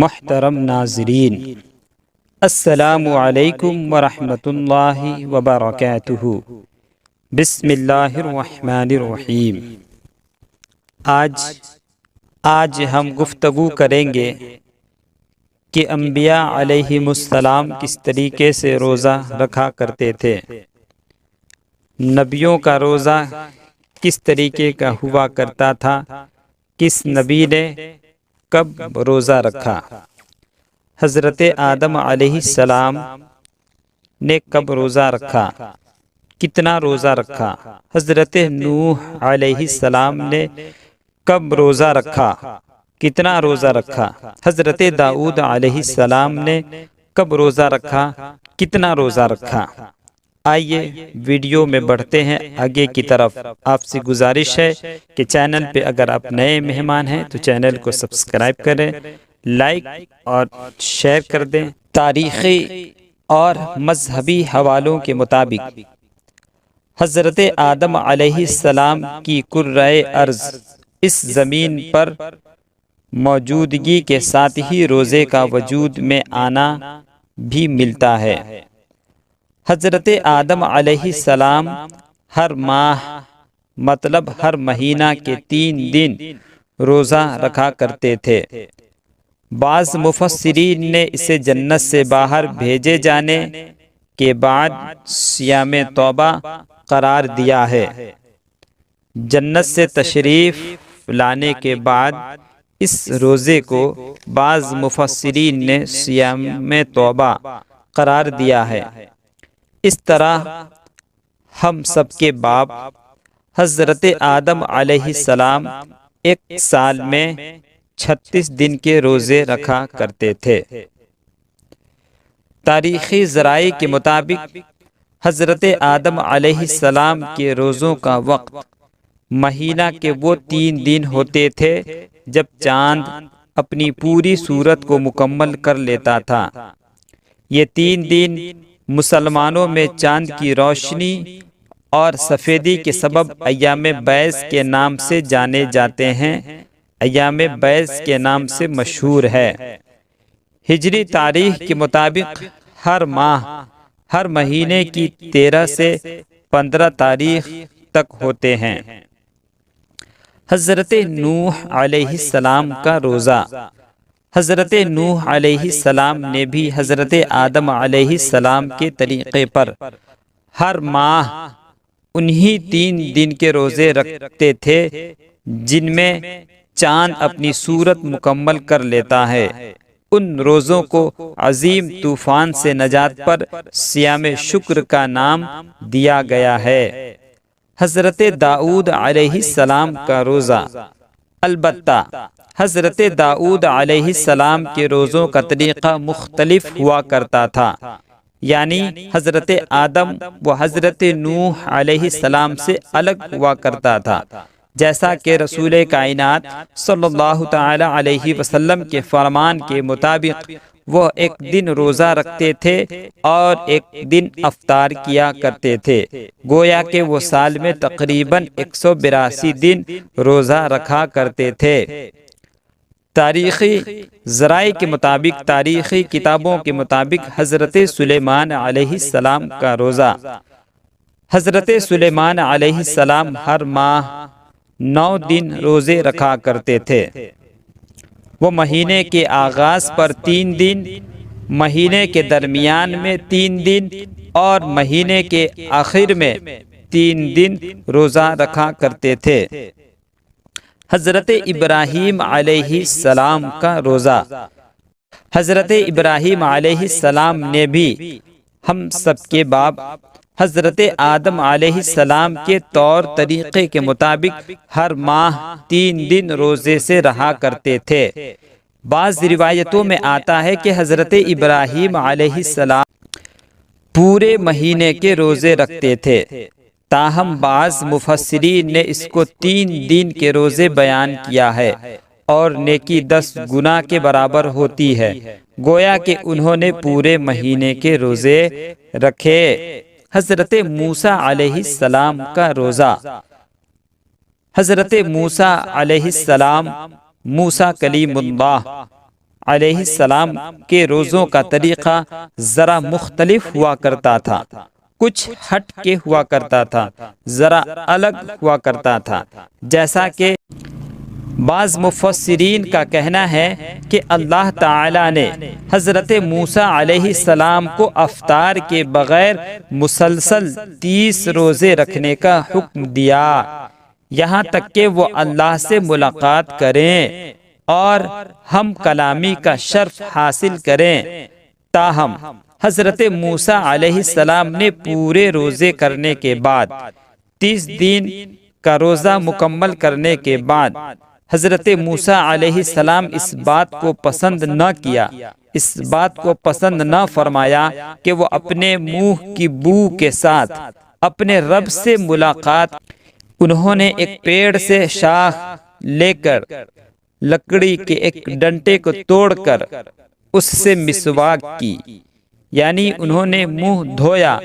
محترم ناظرین، السلام علیکم ورحمۃ اللہ وبرکاتہ۔ بسم اللہ الرحمن الرحیم۔ آج ہم گفتگو کریں گے کہ انبیاء علیہم السلام کس طریقے سے روزہ رکھا کرتے تھے، نبیوں کا روزہ کس طریقے کا ہوا کرتا تھا، کس نبی نے کب روزہ رکھا، حضرت آدم علیہ السلام نے کب روزہ رکھا، کتنا روزہ رکھا، حضرت نوح علیہ السلام نے کب روزہ رکھا، کتنا روزہ رکھا، حضرت داؤد علیہ السلام نے کب روزہ رکھا، کتنا روزہ رکھا۔ آئیے ویڈیو میں بڑھتے ہیں آگے کی طرف۔ آپ سے گزارش ہے کہ چینل پہ اگر آپ نئے مہمان ہیں تو چینل کو سبسکرائب کریں، لائک اور شیئر کر دیں۔ تاریخی اور مذہبی حوالوں کے مطابق حضرت آدم علیہ السلام کی کرۂ ارض اس زمین پر موجودگی کے ساتھ ہی روزے کا وجود میں آنا بھی ملتا ہے۔ حضرت آدم علیہ السلام ہر ماہ مطلب ہر مہینہ کے 3 دن روزہ رکھا کرتے تھے۔ بعض مفسرین نے اسے جنت سے باہر بھیجے جانے کے بعد صیام توبہ قرار دیا ہے۔ جنت سے تشریف لانے کے بعد اس روزے کو بعض مفسرین نے صیام توبہ قرار دیا ہے۔ اس طرح ہم سب کے باپ حضرت آدم علیہ السلام ایک سال میں 36 دن کے روزے رکھا کرتے تھے۔ تاریخی ذرائع کے مطابق حضرت آدم علیہ السلام کے روزوں کا وقت مہینہ کے وہ 3 دن ہوتے تھے جب چاند اپنی پوری صورت کو مکمل کر لیتا تھا۔ یہ 3 دن مسلمانوں میں چاند کی روشنی اور سفیدی کے سبب ایام بیض کے نام سے جانے جاتے ہیں، ایام بیض کے نام سے مشہور ہے۔ ہجری تاریخ کے مطابق ہر ماہ ہر مہینے کی 13 سے 15 تاریخ تک ہوتے ہیں۔ حضرت نوح علیہ السلام کا روزہ۔ حضرت نوح علیہ السلام نے بھی حضرت آدم علیہ السلام کے طریقے پر ہر ماہ انہی 3 دن کے روزے رکھتے تھے جن میں چاند اپنی صورت مکمل کر لیتا ہے۔ ان روزوں کو عظیم طوفان سے نجات پر صیام شکر کا نام دیا گیا ہے۔ حضرت داؤد علیہ السلام کا روزہ۔ البتہ حضرت داؤد علیہ السلام کے روزوں کا طریقہ مختلف ہوا کرتا تھا، یعنی حضرت آدم و حضرت نوح علیہ السلام سے الگ ہوا کرتا تھا، جیسا کہ رسول کائنات صلی اللہ تعالی علیہ وسلم کے فرمان کے مطابق وہ ایک دن روزہ رکھتے تھے اور ایک دن افطار کیا کرتے تھے، گویا کہ وہ سال میں تقریباً 182 دن روزہ رکھا کرتے تھے۔ تاریخی ذرائع کے مطابق، تاریخی کتابوں کے مطابق حضرت سلیمان علیہ السلام کا روزہ۔ حضرت سلیمان علیہ السلام ہر ماہ 9 دن روزے رکھا کرتے تھے۔ وہ مہینے کے آغاز پر 3 دن، مہینے کے درمیان میں 3 دن اور مہینے کے آخر میں 3 دن روزہ رکھا کرتے تھے۔ حضرت ابراہیم علیہ السلام کا روزہ۔ حضرت ابراہیم علیہ السلام نے بھی ہم سب کے باپ حضرت آدم علیہ السلام کے طور طریقے کے مطابق ہر ماہ 3 دن روزے سے رہا کرتے تھے۔ بعض روایتوں میں آتا ہے کہ حضرت ابراہیم علیہ السلام پورے مہینے کے روزے رکھتے تھے، تاہم بعض مفسرین نے اس کو 3 دن کے روزے بیان کیا ہے اور نیکی 10 گنا کے برابر ہوتی ہے، گویا کہ انہوں نے پورے مہینے کے روزے رکھے۔ حضرت موسیٰ علیہ السلام کا روزہ۔ حضرت موسیٰ علیہ السلام موسیٰ کلیم اللہ علیہ السلام کے روزوں کا طریقہ ذرا مختلف ہوا کرتا تھا، کچھ ہٹ کے ہوا کرتا تھا، ذرا الگ ہوا کرتا تھا، جیسا کہ بعض مفسرین کا کہنا ہے کہ اللہ تعالی نے حضرت موسیٰ علیہ السلام کو افطار کے بغیر مسلسل 30 روزے رکھنے کا حکم دیا، یہاں تک کہ وہ اللہ سے ملاقات کریں اور ہم کلامی کا شرف حاصل کریں۔ تاہم حضرت موسیٰ علیہ السلام نے پورے روزے کرنے کے بعد 30 دن کا روزہ مکمل کرنے کے بعد حضرت موسیٰ علیہ السلام اس بات کو پسند نہ کیا، اس بات کو پسند نہ فرمایا کہ وہ اپنے منہ کی بو کے ساتھ اپنے رب سے ملاقات۔ انہوں نے ایک پیڑ سے شاخ لے کر لکڑی کے ایک ڈنٹے کو توڑ کر اس سے مسواک کی، یعنی انہوں نے منہ دھویا۔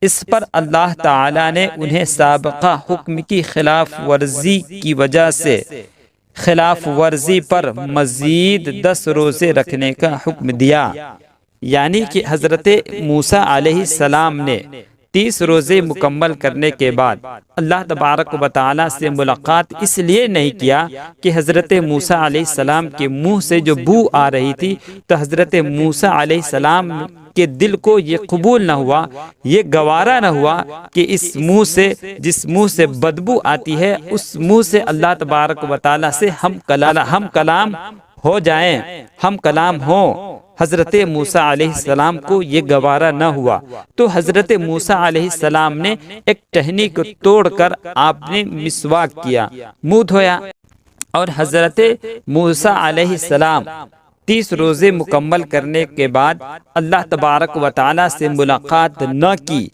اس پر اللہ تعالی نے انہیں سابقہ حکم کی خلاف ورزی کی وجہ سے خلاف ورزی پر مزید 10 روزے رکھنے کا حکم دیا، یعنی کہ حضرت موسیٰ علیہ السلام نے 30 روزے مکمل کرنے کے بعد اللہ تبارک و تعالی سے ملاقات اس لیے نہیں کیا کہ حضرت موسیٰ علیہ السلام کے منہ سے جو بو آ رہی تھی تو حضرت موسیٰ علیہ السلام کے دل کو یہ قبول نہ ہوا، یہ گوارا نہ ہوا کہ اس منہ سے، جس منہ سے بدبو آتی ہے، اس منہ سے اللہ تبارک و تعالی سے ہم کلام ہو جائیں، ہم کلام ہوں۔ حضرت موسیٰ علیہ السلام کو یہ گوارا نہ ہوا تو حضرت موسیٰ علیہ السلام نے ایک ٹہنی کو توڑ کر آپ نے مسواک کیا، منہ دھویا، اور حضرت موسیٰ علیہ السلام 30 روزے مکمل کرنے کے بعد اللہ تبارک و تعالی سے ملاقات نہ کی،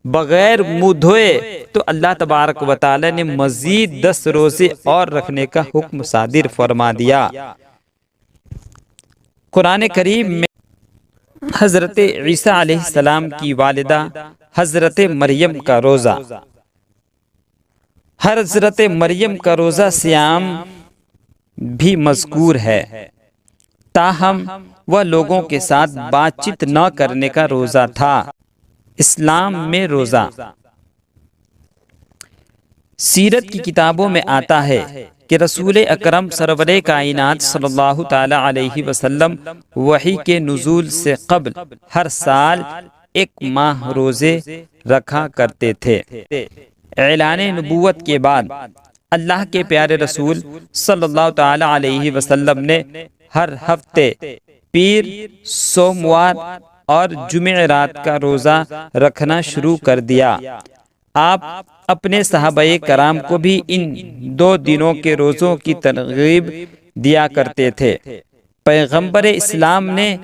بغیر منہ دھوئے، تو اللہ تبارک و تعالی نے مزید 10 روزے اور رکھنے کا حکم صادر فرما دیا۔ قرآن کریم میں حضرت عیسیٰ علیہ السلام کی والدہ حضرت مریم کا روزہ، حضرت مریم کا روزہ سیام بھی مذکور ہے، تاہم وہ لوگوں کے ساتھ بات چیت نہ کرنے کا روزہ تھا۔ اسلام میں روزہ سیرت کی کتابوں میں آتا ہے کہ رسول اکرم سرور کائنات صلی اللہ تعالی علیہ وسلم وحی کے نزول سے قبل ہر سال 1 ماہ روزے رکھا کرتے تھے۔ اعلان نبوت کے بعد اللہ کے پیارے رسول صلی اللہ تعالی علیہ وسلم نے ہر ہفتے پیر، سوموار اور جمعرات کا روزہ رکھنا شروع کر دیا۔ آپ اپنے صحابہ کرام کو بھی ان 2 دنوں کے روزوں کی ترغیب دیا کرتے تھے۔ پیغمبر اسلام نے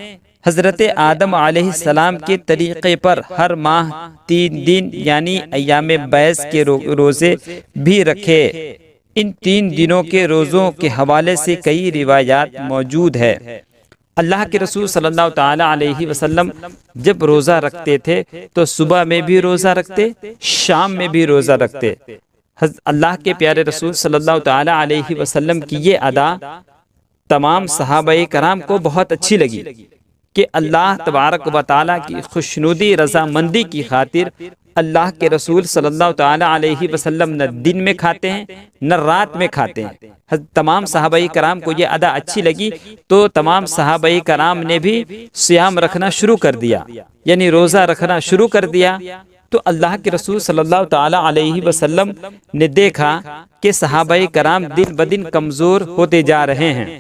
حضرت آدم علیہ السلام کے طریقے پر ہر ماہ 3 دن یعنی ایام بیض کے روزے بھی رکھے۔ ان 3 دنوں کے روزوں کے حوالے سے کئی روایات موجود ہے۔ اللہ کے رسول صلی اللہ تعالی علیہ وسلم جب روزہ رکھتے تھے تو صبح میں بھی روزہ رکھتے، شام میں بھی روزہ رکھتے۔ اللہ کے پیارے رسول صلی اللہ تعالی علیہ وسلم کی یہ ادا تمام صحابہ کرام کو بہت اچھی لگی کہ اللہ تبارک و تعالی کی خوشنودی، رضامندی کی خاطر اللہ کے رسول صلی اللہ تعالی علیہ وسلم نہ دن میں کھاتے ہیں نہ رات میں کھاتے ہیں۔ تمام صحابہ کرام کو یہ ادا اچھی لگی تو تمام صحابہ کرام نے بھی صیام رکھنا شروع کر دیا، یعنی روزہ رکھنا شروع کر دیا۔ تو اللہ کے رسول صلی اللہ تعالی علیہ وسلم نے دیکھا کہ صحابہ کرام دن بدن کمزور ہوتے جا رہے ہیں۔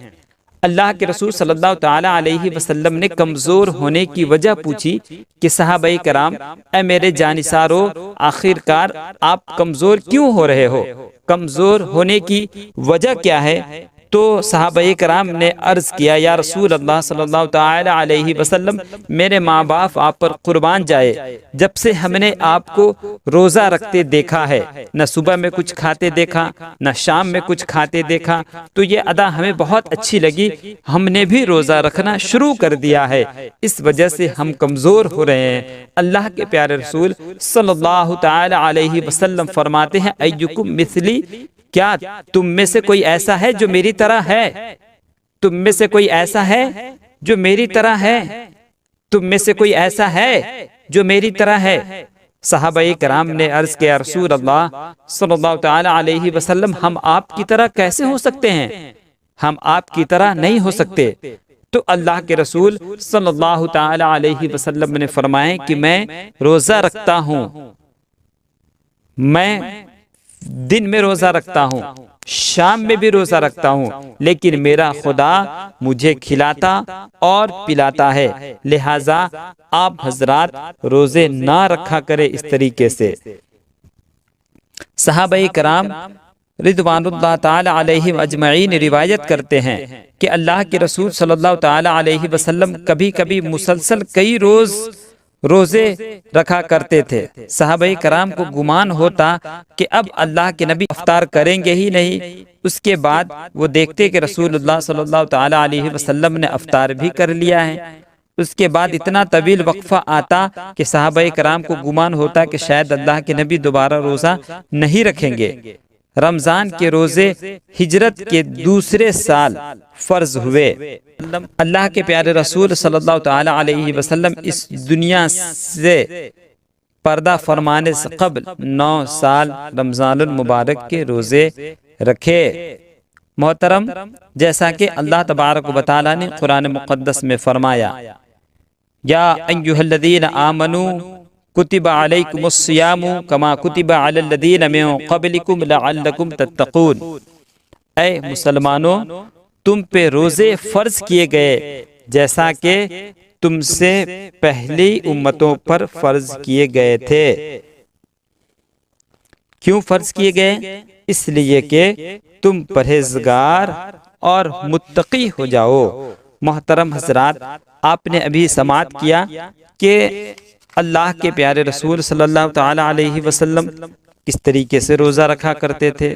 اللہ کے رسول صلی اللہ تعالی علیہ وسلم نے کمزور ہونے کی وجہ پوچھی کہ صحابہ کرام، اے میرے جانثارو، آخرکار آپ کمزور کیوں ہو رہے ہو؟ کمزور ہونے کی وجہ کیا ہے؟ تو صحابہ کرام نے عرض کیا، یا رسول اللہ صلی اللہ تعالی علیہ وسلم، میرے ماں باپ آپ پر قربان جائے، جب سے ہم نے آپ کو روزہ رکھتے دیکھا ہے، نہ صبح میں کچھ کھاتے دیکھا نہ شام میں کچھ کھاتے دیکھا، تو یہ ادا ہمیں بہت اچھی لگی، ہم نے بھی روزہ رکھنا شروع کر دیا ہے، اس وجہ سے ہم کمزور ہو رہے ہیں۔ اللہ کے پیارے رسول صلی اللہ تعالی علیہ وسلم فرماتے ہیں، ایکم مثلی، کیا تم میں سے کوئی ایسا ہے جو میری طرح ہے؟ تم میں سے کوئی ایسا ہے جو میری طرح ہے؟ تم میں سے کوئی ایسا ہے جو میری طرح ہے؟ صحابہ کرام نے عرض کیا رسول اللہ صلی اللہ تعالی علیہ وسلم، ہم آپ کی طرح کیسے ہو سکتے ہیں؟ ہم آپ کی طرح نہیں ہو سکتے۔ تو اللہ کے رسول صلی اللہ تعالی علیہ وسلم نے فرمایا کہ میں روزہ رکھتا ہوں، میں دن میں روزہ رکھتا ہوں، شام میں بھی روزہ رکھتا ہوں، لیکن میرا خدا مجھے کھلاتا اور پلاتا ہے، لہٰذا آپ حضرات روزے نہ رکھا کرے اس طریقے سے۔ صحابہ کرام رضوان اللہ تعالی علیہم اجمعین روایت کرتے ہیں کہ اللہ کے رسول صلی اللہ تعالی علیہ وسلم کبھی کبھی مسلسل کئی روزے رکھا کرتے تھے۔ صحابہ کرام کو گمان ہوتا کہ اب اللہ کے نبی افطار کریں گے ہی نہیں۔ اس کے بعد وہ دیکھتے کہ رسول اللہ صلی اللہ تعالی علیہ وسلم نے افطار بھی کر لیا ہے۔ اس کے بعد اتنا طویل وقفہ آتا کہ صحابہ کرام کو گمان ہوتا کہ شاید اللہ کے نبی دوبارہ روزہ نہیں رکھیں گے۔ رمضان کے روزے ہجرت کے دوسرے سال فرض ہوئے۔ اللہ کے پیارے رسول صلی اللہ تعالی علیہ وسلم اس دنیا سے پردہ فرمانے سے قبل 9 سال رمضان المبارک کے روزے رکھے۔ محترم، جیسا کہ اللہ تبارک و تعالی نے قرآن مقدس میں فرمایا، یا ایھا الذین آمنوا کتب علیکم الصیام کما کتب علی الذین من قبلکم لعلکم تتقون، اے مسلمانوں تم پہ روزے فرض کیے گئے جیسا کہ تم سے پہلی امتوں پر فرض کیے گئے تھے۔ کیوں فرض کیے گئے؟ اس لیے کہ تم پرہیزگار اور متقی ہو جاؤ۔ محترم حضرات، آپ نے ابھی سماعت کیا کہ اللہ کے پیارے رسول صلی اللہ تعالی علیہ وسلم کس طریقے سے روزہ رکھا کرتے تھے،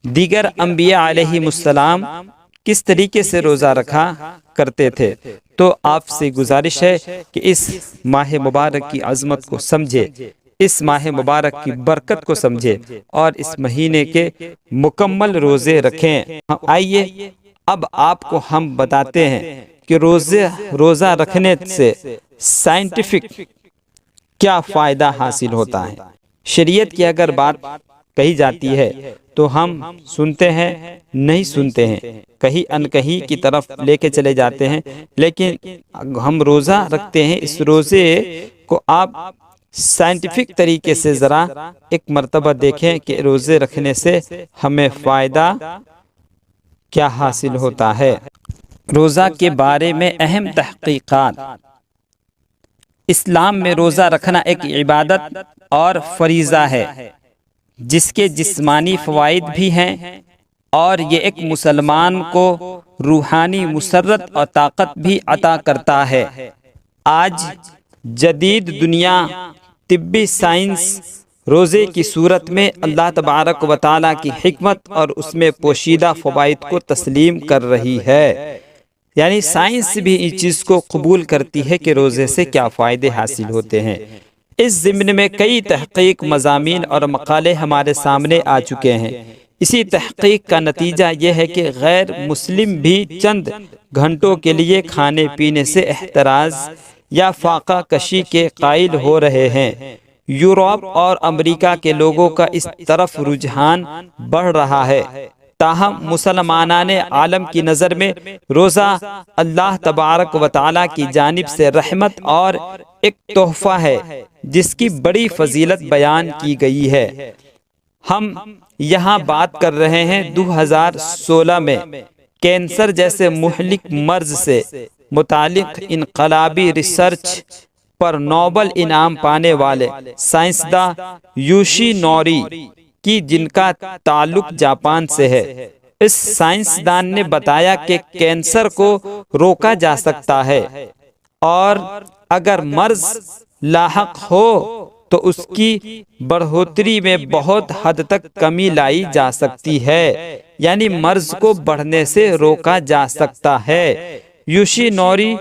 دیگر انبیاء علیہ السلام کس طریقے سے روزہ رکھا کرتے تھے۔ تو آپ سے گزارش ہے کہ اس ماہ مبارک کی عظمت کو سمجھے، اس ماہ مبارک کی برکت کو سمجھے اور اس مہینے کے مکمل روزے رکھیں۔ آئیے اب آپ کو ہم بتاتے ہیں کہ روزہ رکھنے سے سائنٹیفک کیا فائدہ حاصل ہوتا ہے۔ شریعت کی اگر بات کہی جاتی ہے تو ہم سنتے ہیں، نہیں سنتے ہیں، کہیں ان کہیں کی طرف لے کے چلے جاتے ہیں، لیکن ہم روزہ رکھتے ہیں۔ اس روزے کو آپ سائنٹیفک طریقے سے ذرا ایک مرتبہ دیکھیں کہ روزے رکھنے سے ہمیں فائدہ کیا حاصل ہوتا ہے۔ روزہ کے بارے میں اہم تحقیقات۔ اسلام میں روزہ رکھنا ایک عبادت اور فریضہ ہے جس کے جسمانی فوائد بھی ہیں، اور یہ ایک مسلمان کو روحانی مسرت اور طاقت بھی عطا کرتا ہے۔ آج جدید دنیا طبی سائنس روزے کی صورت میں اللہ تبارک و تعالیٰ کی حکمت اور اس میں پوشیدہ فوائد کو تسلیم کر رہی ہے، یعنی سائنس بھی اس چیز کو قبول کرتی ہے کہ روزے سے کیا فائدے حاصل ہوتے ہیں۔ اس ضمن میں کئی تحقیق مضامین اور مقالے ہمارے سامنے آ چکے ہیں۔ اسی تحقیق کا نتیجہ یہ ہے کہ غیر مسلم بھی چند گھنٹوں کے لیے کھانے پینے سے احتراز یا فاقہ کشی کے قائل ہو رہے ہیں۔ یورپ اور امریکہ کے لوگوں کا اس طرف رجحان بڑھ رہا ہے، تاہم مسلمانان عالم کی نظر میں روزہ اللہ تبارک و تعالیٰ کی جانب سے رحمت اور ایک تحفہ ہے جس کی بڑی فضیلت بیان کی گئی ہے۔ ہم یہاں بات کر رہے ہیں 2016 میں کینسر جیسے مہلک مرض سے متعلق انقلابی ریسرچ پر نوبل انعام پانے والے سائنسداں یوشی نوری کی، جن کا تعلق جاپان سے ہے۔ اس سائنسدان نے بتایا کہ کینسر کو روکا جا سکتا ہے، اور اگر مرض لاحق ہو تو اس کی بڑھوتری میں بہت حد تک کمی لائی جا سکتی ہے، یعنی مرض کو بڑھنے سے روکا جا سکتا ہے۔ یوشی نوری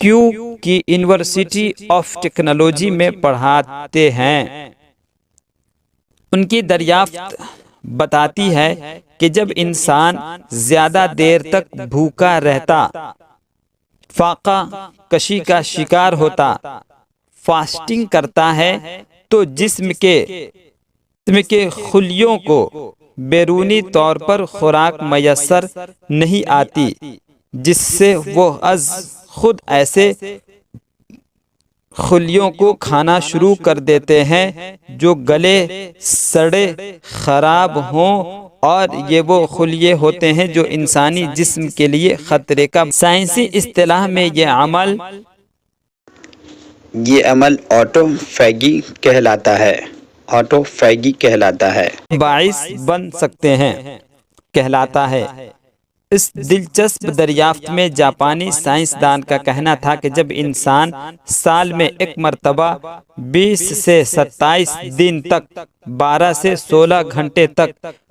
کیو کی یونیورسٹی آف ٹیکنالوجی میں پڑھاتے ہیں۔ ان کی دریافت بتاتی ہے کہ جب انسان زیادہ دیر تک بھوکا رہتا فاقہ کشی کا شکار ہوتا فاسٹنگ کرتا ہے تو جسم کے خلیوں کو بیرونی طور پر خوراک میسر نہیں آتی، جس سے وہ از خود ایسے خلیوں کو کھانا شروع کر دیتے ہیں جو گلے سڑے خراب ہوں، اور یہ وہ خلیے ہوتے ہیں جو انسانی جسم کے لیے خطرے کا۔ سائنسی اصطلاح میں یہ عمل آٹوفیگی کہلاتا ہے۔ باعث بن سکتے ہیں کہلاتا ہے۔ اس دلچسپ دریافت میں جاپانی سائنسدان کا کہنا تھا کہ جب انسان سال میں ایک مرتبہ 20 سے 27 دن تک 12 سے 16 گھنٹے تک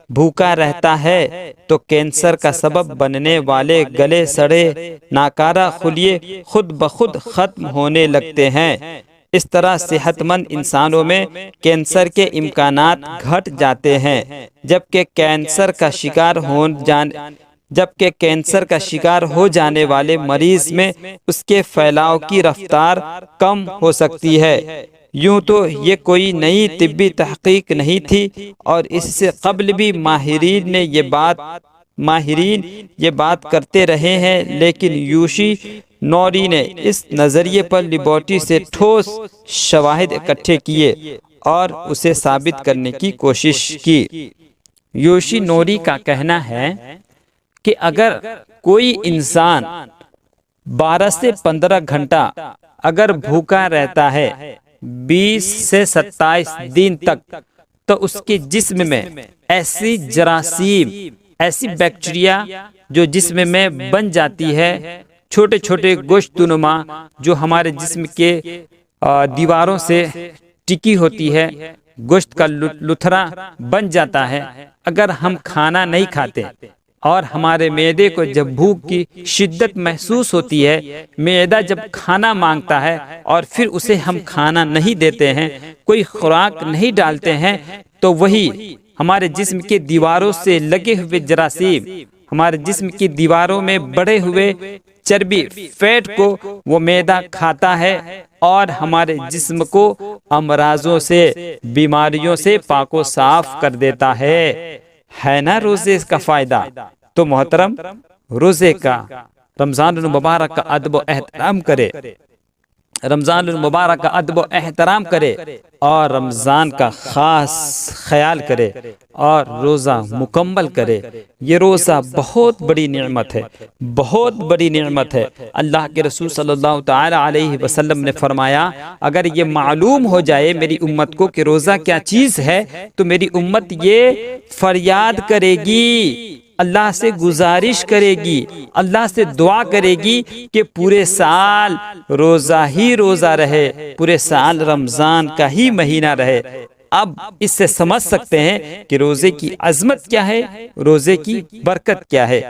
بھوکا رہتا ہے تو کینسر کا سبب بننے والے گلے سڑے ناکارہ خلیے خود بخود ختم ہونے لگتے ہیں۔ اس طرح صحت مند انسانوں میں کینسر کے امکانات گھٹ جاتے ہیں، جبکہ کینسر کا شکار ہو جانے والے مریض میں اس کے پھیلاؤ کی رفتار کم ہو سکتی ہے۔ یوں تو یہ کوئی نئی طبی تحقیق نہیں تھی، اور اس سے قبل بھی ماہرین یہ بات کرتے رہے ہیں، لیکن یوشی نوری نے اس نظریے پر لیبارٹری سے ٹھوس شواہد اکٹھے کیے اور اسے ثابت کرنے کی کوشش کی۔ یوشی نوری کا کہنا ہے کہ اگر کوئی انسان 12 سے 15 گھنٹہ اگر بھوکا رہتا ہے 20 سے 27 دن تک، تو اس کے جسم میں ایسی جراثیم، ایسی بیکٹیریا جو جسم میں بن جاتی ہے، چھوٹے چھوٹے گوشت نما جو ہمارے جسم کے دیواروں سے ٹکی ہوتی ہے، گوشت کا لتھڑا بن جاتا ہے۔ اگر ہم کھانا نہیں کھاتے اور ہمارے معدے کو جب بھوک کی شدت محسوس ہوتی ہے، معدہ جب کھانا مانگتا ہے اور پھر اسے ہم کھانا نہیں دیتے ہیں، کوئی خوراک نہیں ڈالتے ہیں، تو وہی ہمارے جسم کے دیواروں سے لگے ہوئے جراثیم، ہمارے جسم کی دیواروں میں بڑھے ہوئے چربی، فیٹ کو وہ معدہ کھاتا ہے اور ہمارے جسم کو امراضوں سے، بیماریوں سے پاک و صاف کر دیتا ہے نا روزے کا فائدہ۔ تو محترم، روزے کا، رمضان المبارک کا ادب و احترام کرے، رمضان المبارک کا ادب و احترام کرے اور رمضان کا خاص خیال کرے اور روزہ مکمل کرے۔ یہ روزہ بہت بڑی نعمت ہے، بہت بڑی نعمت ہے۔ اللہ کے رسول صلی اللہ تعالی علیہ وسلم نے فرمایا، اگر یہ معلوم ہو جائے میری امت کو کہ روزہ کیا چیز ہے، تو میری امت یہ فریاد کرے گی، اللہ سے گزارش کرے گی، اللہ سے دعا کرے گی کہ پورے سال روزہ ہی روزہ رہے، پورے سال رمضان کا ہی مہینہ رہے۔ اب اس سے سمجھ سکتے ہیں کہ روزے کی عظمت کیا ہے، روزے کی برکت کیا ہے۔